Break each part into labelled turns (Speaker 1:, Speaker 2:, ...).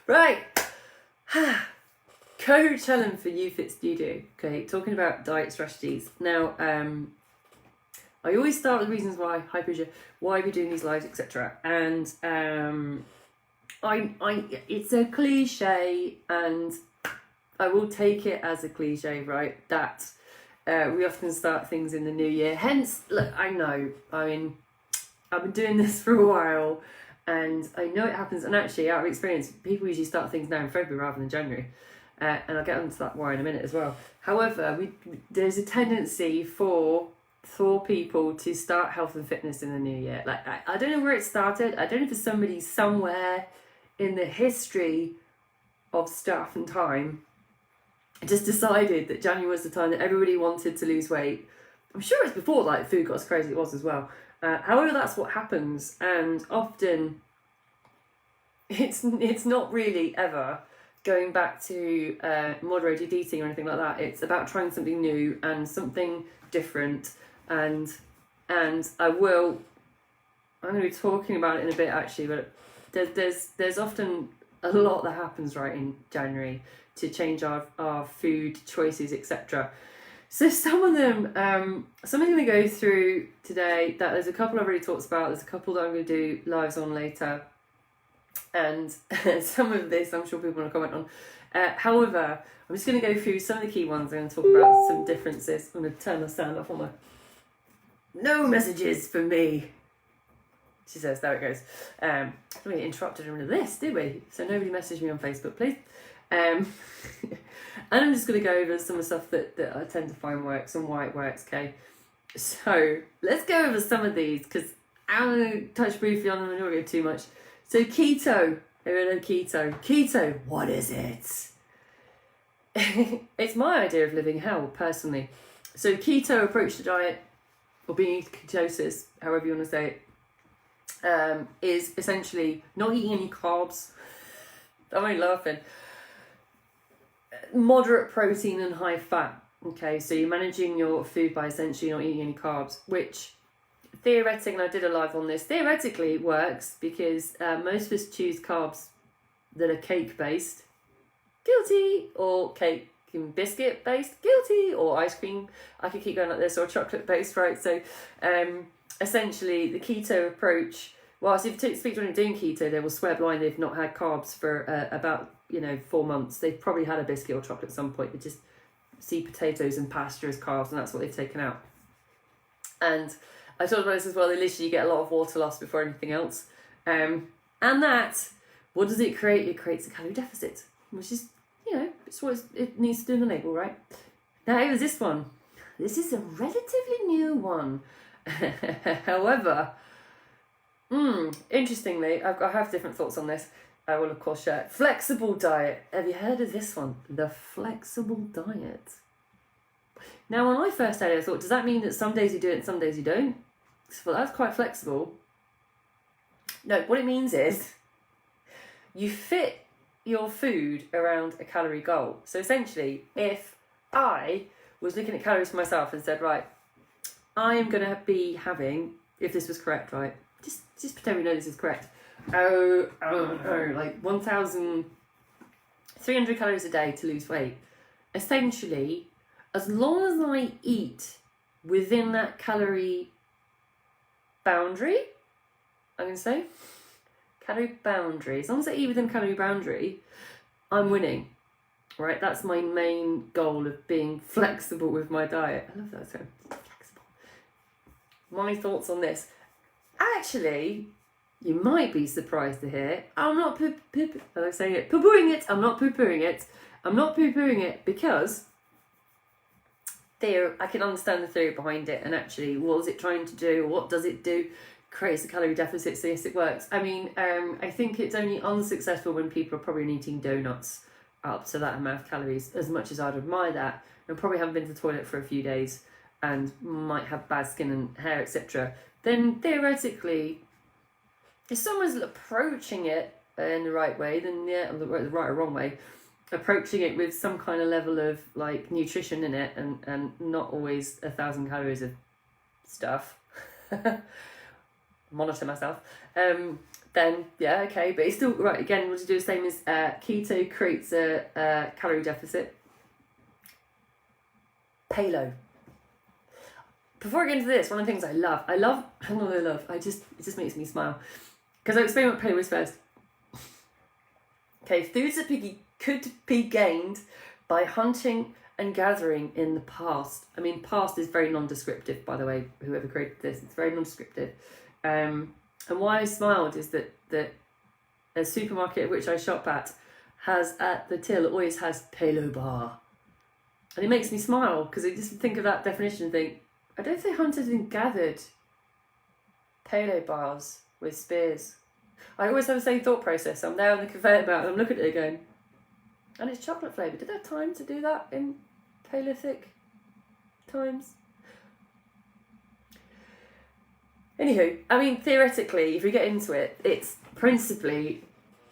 Speaker 1: Right. Coach Helen for YouFit Studio. Okay, talking about diet strategies. Now, I always start with reasons why, high pressure, why we're doing these lives, etc. And it's a cliche, and I will take it as a cliche, right? That we often start things in the new year. Hence, look, I know, I mean, I've been doing this for a while, and I know it happens. And actually, out of experience, people usually start things now in February rather than January. And I'll get onto that why in a minute as well. However, there's a tendency for people to start health and fitness in the new year. Like, I don't know where it started. I don't know if it's somebody somewhere in the history of stuff and time just decided that January was the time that everybody wanted to lose weight. I'm sure it's before like food got as crazy as it was as well. However, that's what happens, and often it's not really ever going back to moderated eating or anything like that. It's about trying something new and something different, and I'm going to be talking about it in a bit actually, but there's often a lot that happens right in January to change our food choices, etc. So some of them, some I'm going to go through today. That there's a couple I've already talked about. There's a couple that I'm going to do lives on later, and some of this I'm sure people want to comment on. However, I'm just going to go through some of the key ones. I'm going to talk about some differences. I'm going to turn my sound off on my. No messages for me, she says. There it goes. We interrupted her into this, did we? So nobody messaged me on Facebook, please. And I'm just going to go over some of the stuff that I tend to find works and why it works, okay? So let's go over some of these, because I'm going to touch briefly on them and not go too much. So keto, keto, what is it? It's my idea of living hell, personally. So keto approach to diet, or being ketosis, however you want to say it, is essentially not eating any carbs. I'm only laughing. Moderate protein and high fat. Okay, so you're managing your food by essentially not eating any carbs, which theoretically, and I did a live on this, theoretically it works because most of us choose carbs that are cake based, guilty, or cake and biscuit based, guilty, or ice cream, I could keep going like this, or chocolate based, right? So essentially the keto approach, whilst if you speak to anyone doing keto, they will swear blind they've not had carbs for about 4 months. They've probably had a biscuit or chocolate at some point, but just see potatoes and pasta as carbs, and that's what they've taken out. And I talked about this as well, they literally get a lot of water loss before anything else. And that, what does it create? It creates a calorie deficit, which is, it's what it needs to do in the label, right? Now, it was this one. This is a relatively new one. However, interestingly, I have different thoughts on this. I will, of course, share. Flexible diet. Have you heard of this one? The flexible diet. Now, when I first heard it, I thought, does that mean that some days you do it and some days you don't? Well, that's quite flexible. No, what it means is you fit your food around a calorie goal. So essentially, if I was looking at calories for myself and said, right, I am going to be having, if this was correct, right? Just pretend we know this is correct. Oh no, like 1,300 calories a day to lose weight. Essentially, as long as I eat within that calorie boundary, I'm going to say, calorie boundary, as long as I eat within calorie boundary, I'm winning, right? That's my main goal of being flexible with my diet. I love that term, flexible. My thoughts on this. Actually, you might be surprised to hear, I'm not poo-pooing it. I'm not poo-pooing it. I'm not poo-pooing it because I can understand the theory behind it, and actually, what is it trying to do? What does it do? Creates a calorie deficit, so yes, it works. I mean, I think it's only unsuccessful when people are probably eating donuts up to that amount of calories, as much as I'd admire that, and probably haven't been to the toilet for a few days and might have bad skin and hair, etc. Then theoretically, if someone's approaching it in the right way, then yeah, the right or wrong way, approaching it with some kind of level of like nutrition in it, and not always 1,000 calories of stuff, monitor myself, then then yeah, okay, but it's still right. Again, what to do the same as keto creates a calorie deficit. Paleo. Before I get into this, one of the things I love, it just makes me smile, because I explain what paleo is first. Okay, foods that could be gained by hunting and gathering in the past. I mean, past is very non-descriptive, by the way, whoever created this, it's very non-descriptive. And why I smiled is that a supermarket at which I shop at has at the till, always has paleo bar. And it makes me smile, because I just think of that definition and think, I don't think hunted and gathered paleo bars with spears. I always have the same thought process. I'm there on the conveyor belt and I'm looking at it going, and it's chocolate flavoured. Did they have time to do that in Paleolithic times? Anywho, I mean, theoretically, if you get into it, it's principally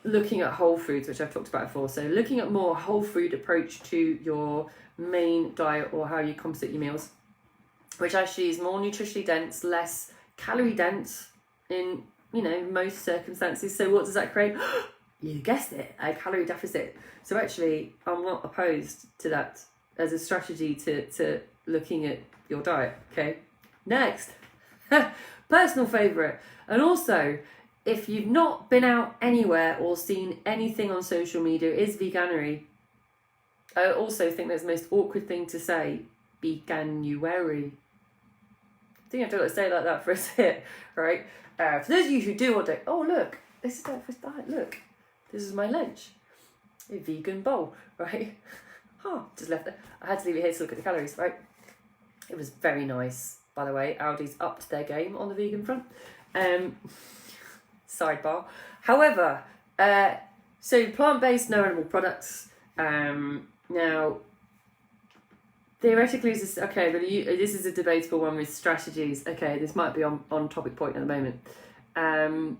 Speaker 1: looking at whole foods, which I've talked about before. So looking at more whole food approach to your main diet, or how you composite your meals, which actually is more nutritionally dense, less calorie dense in, most circumstances. So what does that create? You guessed it, a calorie deficit. So actually, I'm not opposed to that as a strategy to looking at your diet. Okay, next, personal favourite. And also, if you've not been out anywhere or seen anything on social media, is veganuary. I also think that's the most awkward thing to say, veganuary. I think I have to say it like that for a bit, right? For those of you who do want to, oh look, this is breakfast diet, look, this is my lunch, a vegan bowl, right? Just left it. I had to leave it here to look at the calories, right? It was very nice, by the way. Aldi's upped their game on the vegan front. Sidebar. However, so plant-based, no animal products. Now, theoretically, this is a debatable one with strategies. Okay, this might be on topic point at the moment. Let's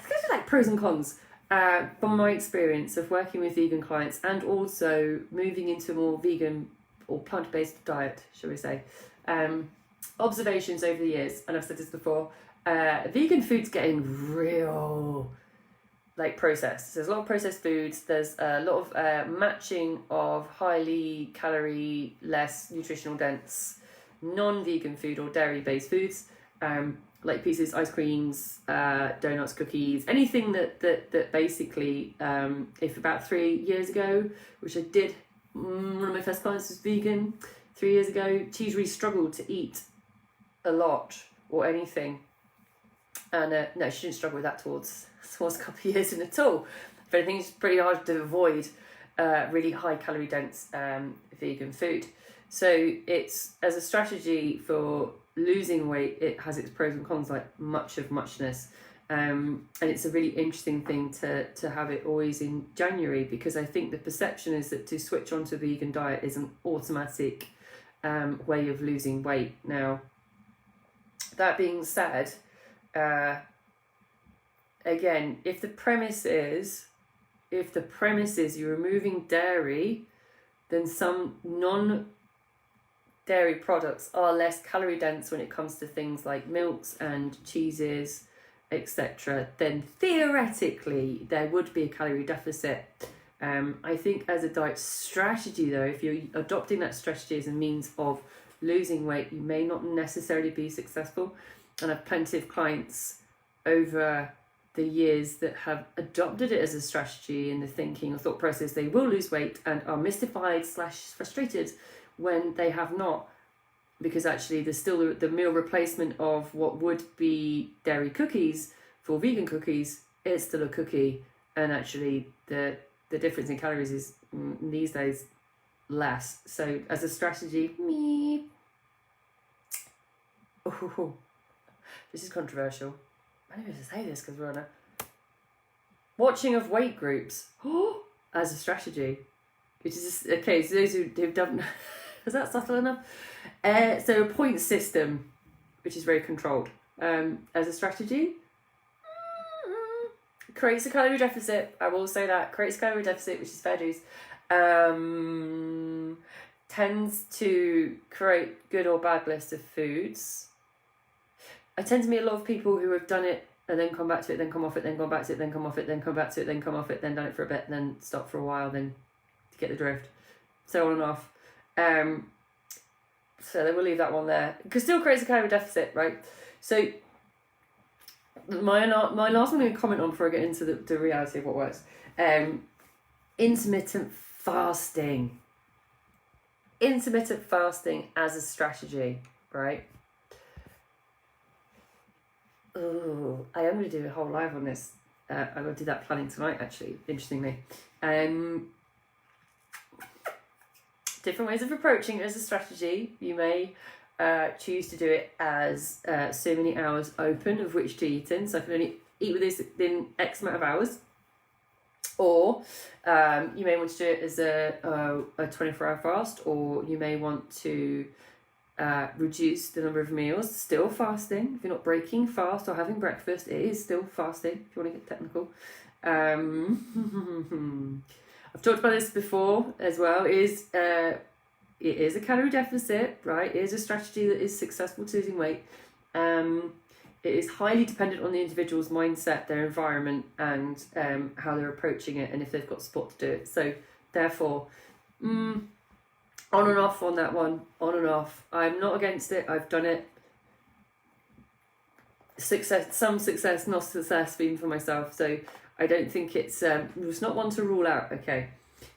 Speaker 1: go to like pros and cons. From my experience of working with vegan clients and also moving into a more vegan or plant-based diet, shall we say, observations over the years, and I've said this before, vegan food's getting real processed. There's a lot of processed foods. There's a lot of matching of highly calorie, less nutritional dense, non-vegan food or dairy-based foods, like pizzas, ice creams, donuts, cookies, anything that basically, if about 3 years ago, which I did, one of my first clients was vegan 3 years ago, she really struggled to eat a lot or anything. And no, she didn't struggle with that towards a couple of years in at all. If anything, it's pretty hard to avoid really high calorie dense vegan food. So it's, as a strategy for losing weight, it has its pros and cons, like much of muchness. And it's a really interesting thing to have it always in January, because I think the perception is that to switch onto a vegan diet is an automatic way of losing weight. Now, that being said, again, if the premise is you're removing dairy, then some non-dairy products are less calorie dense when it comes to things like milks and cheeses, etc., then theoretically there would be a calorie deficit. I think as a diet strategy though, if you're adopting that strategy as a means of losing weight, you may not necessarily be successful. And I've plenty of clients over the years that have adopted it as a strategy in the thinking or thought process they will lose weight and are mystified / frustrated when they have not, because actually there's still the meal replacement of what would be dairy cookies for vegan cookies. It's still a cookie, and actually the difference in calories is these days less. So as a strategy, this is controversial. I don't know if to say this because we're on a watching of weight groups as a strategy, which is just, okay. So those who've done, is that subtle enough? So a point system, which is very controlled, as a strategy, creates a calorie deficit. I will say that creates a calorie deficit, which is fair dues. Tends to create good or bad list of foods. I tend to meet a lot of people who have done it and then come back to it, then come off it, then go back to it, then come off it, then come back to it, then come off it, then done it for a bit, and then stop for a while, then to get the drift. So on and off. So then we'll leave that one there. Because still creates a calorie deficit, right? So my last one I'm going to comment on before I get into the reality of what works. Intermittent fasting. Intermittent fasting as a strategy, right? Oh, I am going to do a whole live on this. I'm going to do that planning tonight, actually, interestingly. Different ways of approaching it as a strategy. You may choose to do it as so many hours open of which to eat in. So I can only eat with this in X amount of hours. Or you may want to do it as a 24-hour fast, or you may want to reduce the number of meals, still fasting. If you're not breaking fast or having breakfast, it is still fasting, if you want to get technical. I've talked about this before as well. It is a calorie deficit, right? It is a strategy that is successful to losing weight. It is highly dependent on the individual's mindset, their environment, and how they're approaching it, and if they've got support to do it. So therefore, on and off on that one, on and off. I'm not against it. I've done it. Some success, not success, even for myself. So I don't think it's not one to rule out. Okay.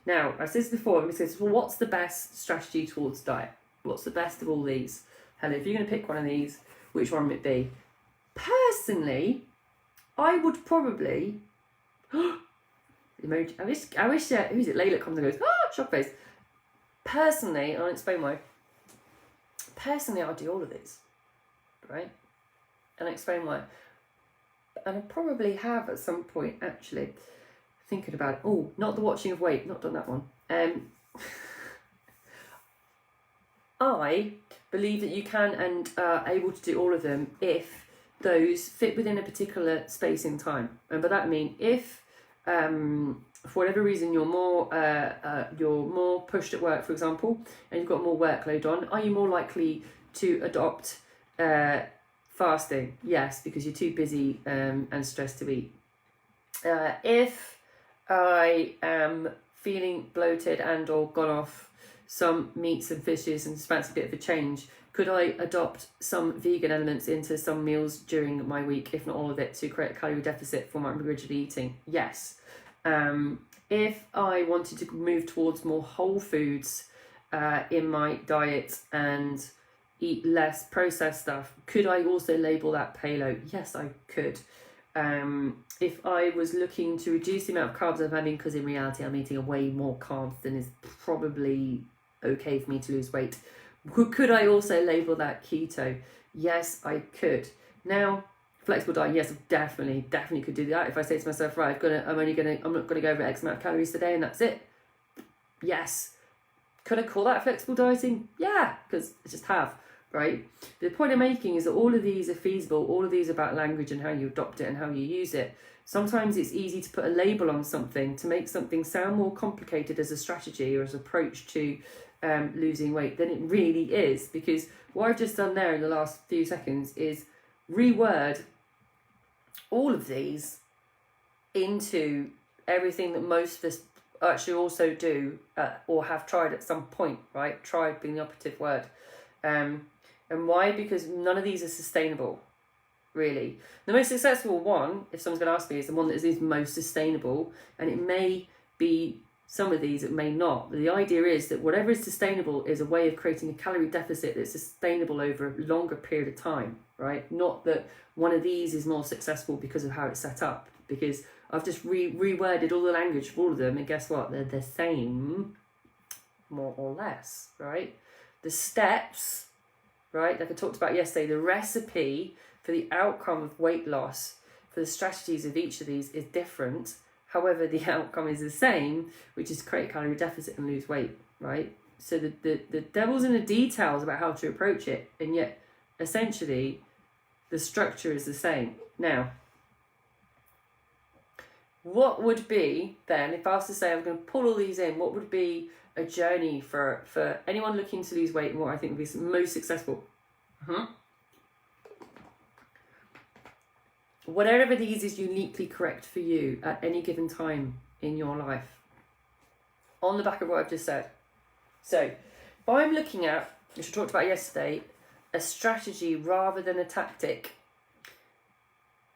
Speaker 1: Now, I've said this before. It says, well, what's the best strategy towards diet? What's the best of all these? Helen, if you're going to pick one of these, which one would it be? Personally, I would probably. Emoji. I wish. Who's it? Layla comes and goes. Shock face. Personally, I'll explain why. Personally, I'll do all of these, right? And I'll explain why. And I probably have at some point, actually, thinking about it. Oh, not the watching of weight. Not done that one. I believe that you can and are able to do all of them if those fit within a particular space in time. And by that I mean if for whatever reason you're more pushed at work, for example, and you've got more workload on, are you more likely to adopt fasting? Yes, because you're too busy and stressed to eat. If I am feeling bloated and or gone off some meats and fishes and just fancy a bit of a change, could I adopt some vegan elements into some meals during my week, if not all of it, to create a calorie deficit from what I'm originally eating? Yes. If I wanted to move towards more whole foods in my diet and eat less processed stuff, could I also label that paleo? Yes, I could. If I was looking to reduce the amount of carbs I'm having, because in reality I'm eating way more carbs than is probably okay for me to lose weight, could I also label that keto? Yes, I could. Now, flexible diet, yes, I definitely could do that. If I say to myself, right, I'm not gonna go over X amount of calories today and that's it. Yes. Could I call that flexible dieting? Yeah, because I just have, right? The point I'm making is that all of these are feasible. All of these are about language and how you adopt it and how you use it. Sometimes it's easy to put a label on something to make something sound more complicated as a strategy or as an approach to losing weight than it really is, because what I've just done there in the last few seconds is reword all of these into everything that most of us actually also do or have tried at some point, right? Tried being the operative word. And why? Because none of these are sustainable, really. The most successful one, if someone's going to ask me, is the one that is most sustainable, and it may be some of these, it may not. The idea is that whatever is sustainable is a way of creating a calorie deficit that's sustainable over a longer period of time, right? Not that one of these is more successful because of how it's set up, because I've just reworded all the language for all of them, and guess what? They're the same, more or less, right? The steps, right, like I talked about yesterday, the recipe for the outcome of weight loss, for the strategies of each of these is different. However, the outcome is the same, which is create a calorie deficit and lose weight, right? So the devil's in the details about how to approach it, and yet essentially the structure is the same. Now, what would be then, if I was to say I'm going to pull all these in, what would be a journey for anyone looking to lose weight and what I think would be most successful? whatever of these is uniquely correct for you at any given time in your life, on the back of what I've just said. So, if I'm looking at, which I talked about yesterday, a strategy rather than a tactic,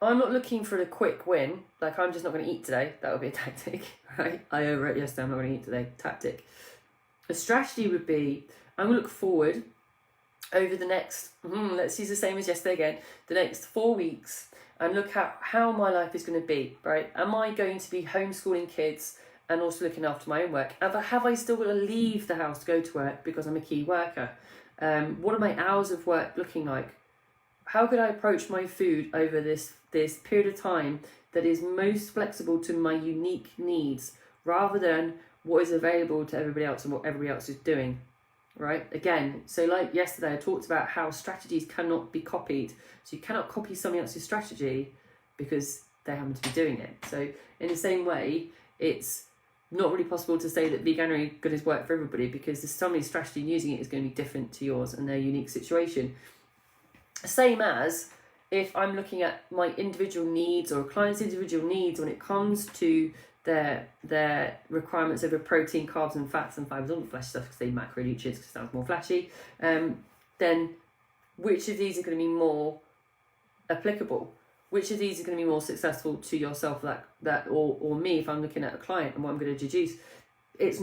Speaker 1: I'm not looking for a quick win, like I'm just not going to eat today. That would be a tactic, right? I overwrote yesterday, I'm not going to eat today. Tactic. A strategy would be, I'm going to look forward over the next, let's use the same as yesterday again, the next 4 weeks, and look at how my life is going to be, right? Am I going to be homeschooling kids and also looking after my own work? Have I still got to leave the house to go to work because I'm a key worker? What are my hours of work looking like? How could I approach my food over this period of time that is most flexible to my unique needs, rather than what is available to everybody else and what everybody else is doing, right? Again, so like yesterday, I talked about how strategies cannot be copied. So you cannot copy somebody else's strategy because they happen to be doing it. So in the same way, it's not really possible to say that veganuary good is work for everybody, because there's somebody's strategy and using it is going to be different to yours and their unique situation. Same as if I'm looking at my individual needs or a client's individual needs when it comes to their requirements over protein, carbs and fats and fibers, all the flashy stuff, because they macronutrients, because it sounds more flashy, then which of these are going to be more applicable? Which of these are going to be more successful to yourself, or me, if I'm looking at a client and what I'm going to deduce? It's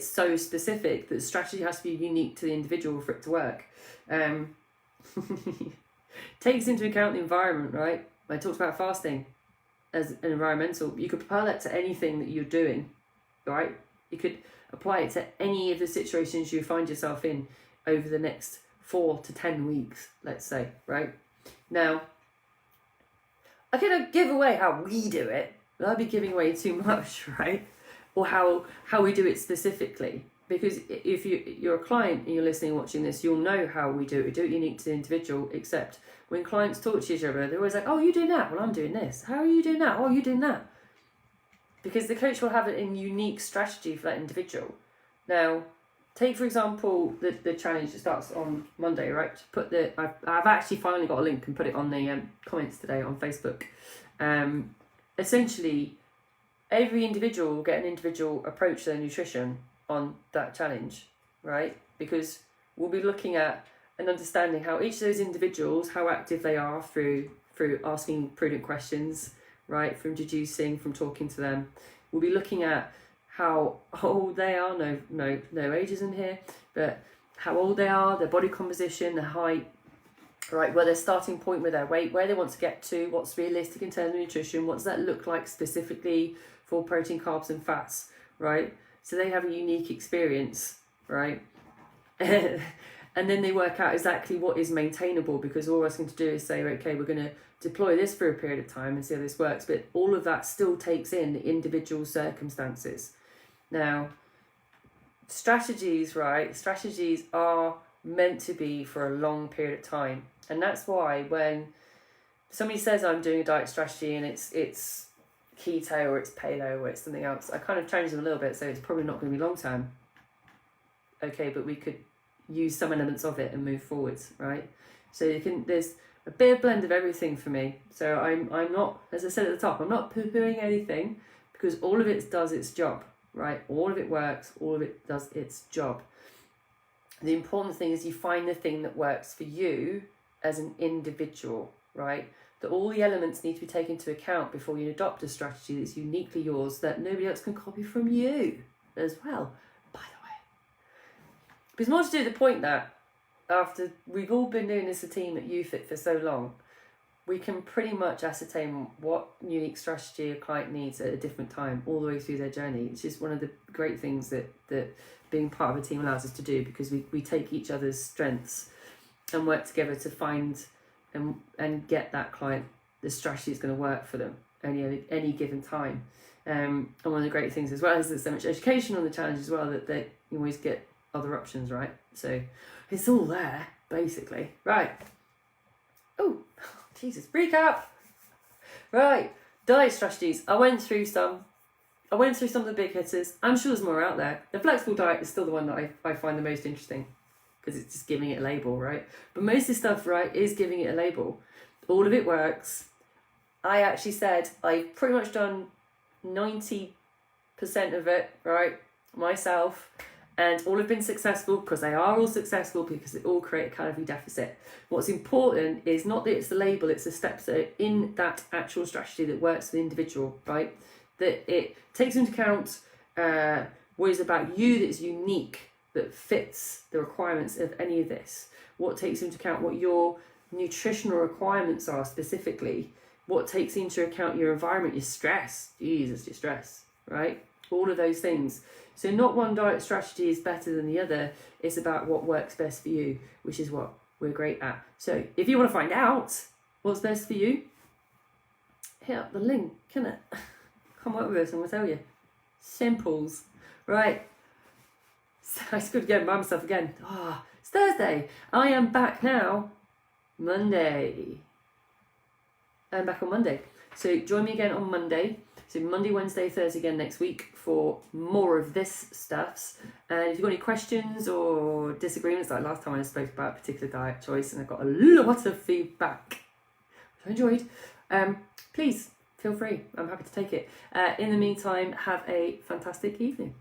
Speaker 1: so specific that the strategy has to be unique to the individual for it to work. Takes into account the environment, right? I talked about fasting as an environmental. You could apply that to anything that you're doing, right? You could apply it to any of the situations you find yourself in over the next 4 to 10 weeks, let's say, right? Now, I could give away how we do it, but I'd be giving away too much, right? Or how we do it specifically. Because if you're a client and you're listening and watching this, you'll know how we do it. We do it unique to the individual, except when clients talk to each other, they're always like, oh, you're doing that? Well, I'm doing this. How are you doing that? Oh, you're doing that. Because the coach will have a unique strategy for that individual. Now, take, for example, the challenge that starts on Monday, right? I've actually finally got a link and put it on the comments today on Facebook. Essentially, every individual will get an individual approach to their nutrition on that challenge, right? Because we'll be looking at and understanding how each of those individuals, how active they are through asking prudent questions, right? From deducing, from talking to them. We'll be looking at how old they are, no ages in here, but how old they are, their body composition, their height, right? Where their starting point with their weight, where they want to get to, what's realistic in terms of nutrition, what does that look like specifically for protein, carbs and fats, right? So they have a unique experience, right? And then they work out exactly what is maintainable, because all we're asking to do is say, okay, we're going to deploy this for a period of time and see how this works. But all of that still takes in the individual circumstances. Now, strategies, right? Strategies are meant to be for a long period of time. And that's why when somebody says I'm doing a diet strategy and it's keto or it's paleo or it's something else, I kind of change them a little bit, so it's probably not going to be long term. Okay, but we could use some elements of it and move forwards, right? So there's a bit of blend of everything for me. So I'm not, as I said at the top, I'm not poo-pooing anything, because all of it does its job, right? All of it works, all of it does its job. The important thing is you find the thing that works for you as an individual, right? That all the elements need to be taken into account before you adopt a strategy that's uniquely yours, that nobody else can copy from you as well, by the way. Because more to do the point that after we've all been doing this a team at UFIT for so long, we can pretty much ascertain what unique strategy a client needs at a different time all the way through their journey. It's just one of the great things that being part of a team allows us to do, because we take each other's strengths and work together to find and get that client the strategy that's going to work for them any given time. And one of the great things as well is there's so much education on the challenge as well, that you always get other options, right? So it's all there, basically. Right. Oh, Jesus. Recap. Right. Diet strategies. I went through some of the big hitters. I'm sure there's more out there. The flexible diet is still the one that I find the most interesting, because it's just giving it a label, right? But most of the stuff, right, is giving it a label. All of it works. I actually said I've pretty much done 90% of it, right, myself, and all have been successful because they are all successful because they all create a calorie deficit. What's important is not that it's the label, it's the steps that are in that actual strategy that works for the individual, right? That it takes into account what is about you that is unique, that fits the requirements of any of this. What takes into account what your nutritional requirements are specifically. What takes into account your environment, your stress, Jesus, your stress, right? All of those things. So not one diet strategy is better than the other. It's about what works best for you, which is what we're great at. So if you want to find out what's best for you, hit up the link, can it? Come work with us and we'll tell you. Simples. Right. So it's good getting by myself again. It's Thursday. I am back now. Monday. I'm back on Monday. So join me again on Monday. So Monday, Wednesday, Thursday again next week for more of this stuffs. And if you've got any questions or disagreements, like last time I spoke about a particular diet choice and I got a lot of feedback, which I enjoyed, please feel free. I'm happy to take it. In the meantime, have a fantastic evening.